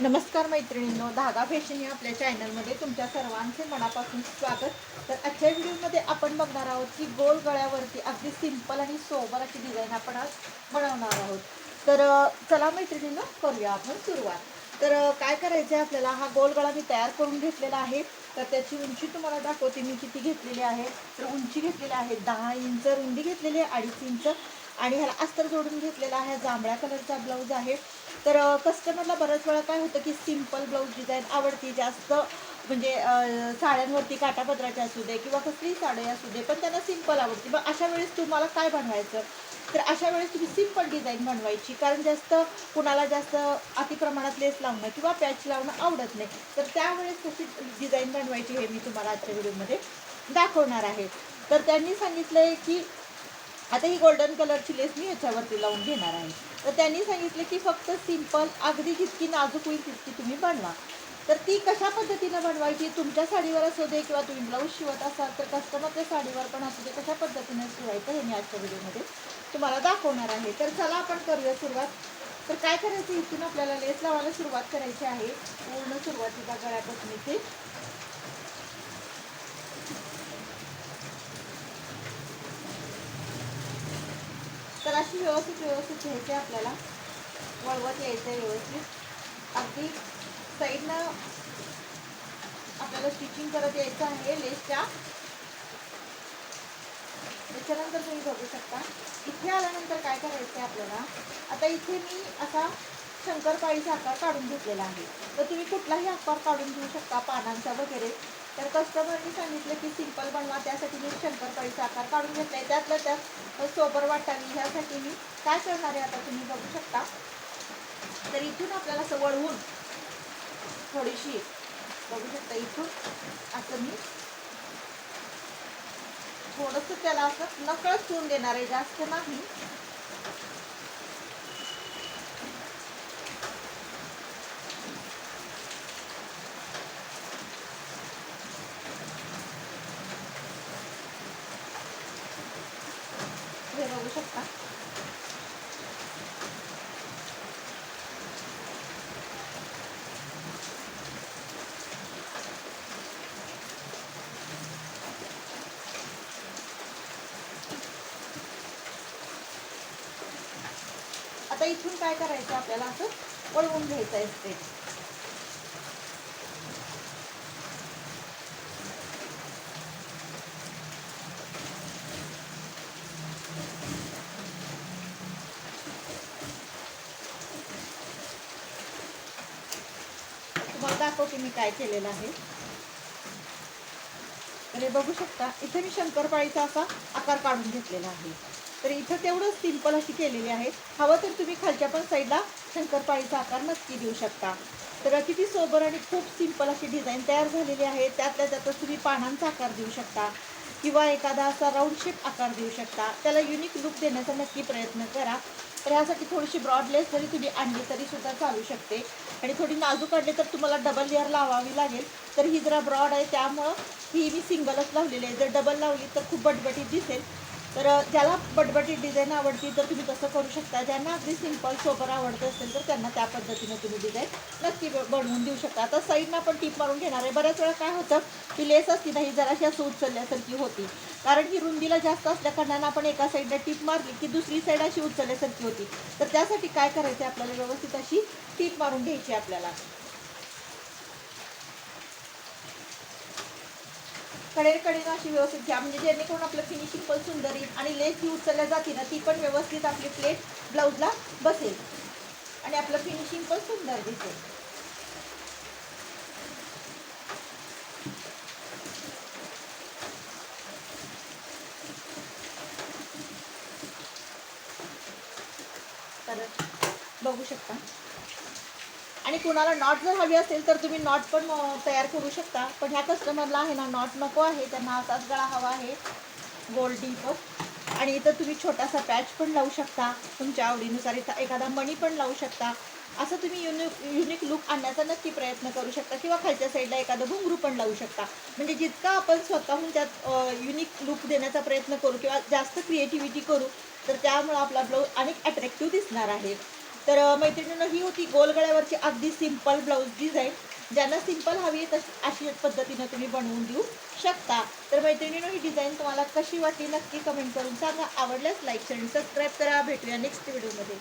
नमस्कार मैत्रिणींनो, धागा फॅशन या आपल्या चॅनलमध्ये तुमच्या सर्वांचे मनापासून स्वागत. तर आजच्या व्हिडिओमध्ये आपण बघणार आहोत की गोल गळ्यावरती अगदी सिंपल आणि सोबर अशी डिझाईन आपण आज बनवणार आहोत. तर चला मैत्रिणींनो, करूया आपण सुरुवात. तर काय करायचं आहे आपल्याला, हा गोल गळा मी तयार करून घेतलेला आहे. तर त्याची उंची तुम्हाला दाखवते मी किती घेतलेली आहे. तर उंची घेतलेली आहे 10 इंच, रुंदी घेतलेली आहे 2.5 इंच आणि ह्याला अस्तर जोडून घेतलेला आहे. जांभळ्या कलरचा ब्लाऊज आहे. तर कस्टमरला बऱ्याच वेळा काय होतं की सिंपल ब्लाऊज डिझाईन आवडती जास्त, म्हणजे साड्यांवरती काठापदराच्या असू दे किंवा कसलीही साडी असू दे, पण त्यांना सिंपल आवडते. मग अशा वेळेस तुम्हाला काय बनवायचं, तर अशा वेळेस तुम्ही सिंपल डिझाईन बनवायची. कारण कुणाला जास्त अतिप्रमाणात लेस लावणं किंवा पॅच लावणं आवडत नाही. तर त्यावेळेस कशी डिझाईन बनवायची हे मी तुम्हाला आजच्या व्हिडिओमध्ये दाखवणार आहे. तर त्यांनी सांगितलंय की आता ही गोल्डन कलरची लेस मी ह्याच्यावरती लावून घेणार आहे. तर त्यांनी सांगितलं की फक्त सिंपल, अगदी जितकी नाजूक होईल तितकी तुम्ही बनवा. तर ती कशा पद्धतीनं बनवायची, तुमच्या साडीवर असू दे किंवा तुम्ही ब्लाऊज शिवत असाल तर कस्टमरच्या साडीवर पण असू दे, कशा पद्धतीनं शिवायचं हे मी आजच्या व्हिडिओमध्ये तुम्हाला दाखवणार आहे. तर चला आपण करूया सुरुवात. तर काय करायचं, इथून आपल्याला लेस लावायला सुरुवात करायची आहे. पूर्ण सुरुवातीचा गळ्यापासून इथे तर अशी व्यवस्थित व्यवस्थित घ्यायची आपल्याला, वळवत यायचं आहे व्यवस्थित. अगदी साईडनं आपल्याला स्टिचिंग करत यायचं आहे लेसच्या. त्याच्यानंतर तुम्ही बघू शकता इथे आल्यानंतर काय करायचं आहे आपल्याला. आता इथे मी असा शंकरपाळीचा आकार काढून घेतलेला आहे. तर तुम्ही कुठलाही आकार काढून घेऊ शकता, पानांचा वगैरे. तर कस्टमरनी सांगितलं की सिंपल बनवा, त्यासाठी मी शंकरपाळीचा आकार काढून घेतला आहे. त्यातलं त्यात सोबर वाटावी ह्यासाठी मी काय करणार आहे आता तुम्ही बघू शकता. तर इथून आपल्याला असं वळवून थोडीशी बघू शकता, इथून असं मी थोडंसं त्याला असं नकळत ठेवून देणार आहे, जास्त नाही. हे बघू शकता. आता इथून काय करायचं आपल्याला, असं वळवून घ्यायचं आहे स्ट्रेट. तुम्हाला दाखवते मी काय केलेलं आहे. तर हे बघू शकता, इथे मी शंकरपाळीचा असा आकार काढून घेतलेला आहे. तर इथं तेवढंच सिंपल अशी केलेली आहे. हवं तर तुम्ही खालच्या पण साईडला शंकरपाळीचा आकार नक्की देऊ शकता. तर किती सोबर आणि खूप सिंपल अशी डिझाईन तयार झालेली आहे. त्यातल्या त्यातच तुम्ही पानांचा आकार देऊ शकता किंवा एखादा असा राऊंड शेप आकार देऊ शकता. त्याला युनिक लुक देण्याचा नक्की प्रयत्न करा. तर यासाठी थोडीशी ब्रॉड लेस जरी तुम्ही आणली तरी सुद्धा चालू शकते. आणि थोडी नाजूक काढली तर तुम्हाला डबल लेअर लावावी लागेल. तर ही जरा ब्रॉड आहे त्यामुळं ही मी सिंगलच लावलेली आहे. जर डबल लावली तर खूप बटबटीत दिसेल. तर ज्याला बटबटीत डिझाईन आवडती तर तुम्ही तसं करू शकता. ज्यांना अगदी सिंपल सोबर आवडतं असेल तर त्यांना त्या पद्धतीनं तुम्ही डिझाईन नक्की बनवून देऊ शकता. आता साईडनं आपण टीप मारून घेणार आहे. बऱ्याच वेळा काय होतं की लेस असती नाही जराशी असं उचलल्यासारखी होती, कारण ही रुंदीला जास्त असल्या कारणानं आपण एका साईडला टीप मारली की दुसरी साईड अशी उचलल्यासारखी होती. तर त्यासाठी काय करायचं, आपल्याला व्यवस्थित अशी टीप मारून घ्यायची आपल्याला. कडेकडे अशी व्यवस्थित घ्या, म्हणजे जेणेकरून आपलं फिनिशिंग पण सुंदर येईल आणि लेस जी उचलल्या जाते ना ती पण व्यवस्थित आपली प्लेट ब्लाऊजला बसेल आणि आपलं फिनिशिंग पण सुंदर दिसेल. तर बघू शकता. आणि कुणाला नॉट जर हवी असेल तर तुम्ही नॉट पण तयार करू शकता. पण ह्या कस्टमरला आहे ना नॉट नको आहे, त्यांना असाच गळा हवा आहे गोल्ड डीप. आणि इथं तुम्ही छोटासा पॅच पण लावू शकता तुमच्या आवडीनुसार. इथं एखादा मणी पण लावू शकता. असं तुम्ही युनिक लुक आणण्याचा नक्की प्रयत्न करू शकता किंवा खालच्या साईडला एखादं घुंगरू पण लावू शकता. म्हणजे जितका आपण स्वतःहून त्यात युनिक लुक देण्याचा प्रयत्न करू किंवा जास्त क्रिएटिव्हिटी करू तर त्यामुळं आपला ब्लाऊज अनेक अट्रॅक्टिव्ह दिसणार आहे. तर मैत्रिणींनो, ही होती गोल गळ्यावरची अगदी सिंपल ब्लाऊज डिझाईन. ज्यांना सिंपल हवी आहे अशी पद्धतीनं तुम्ही बनवून देऊ शकता. तर मैत्रिणींनो, ही डिझाईन तुम्हाला कशी वाटली नक्की कमेंट करून सांगा. आवडल्यास लाईक आणि सबस्क्राईब करा. भेटूया नेक्स्ट व्हिडिओमध्ये.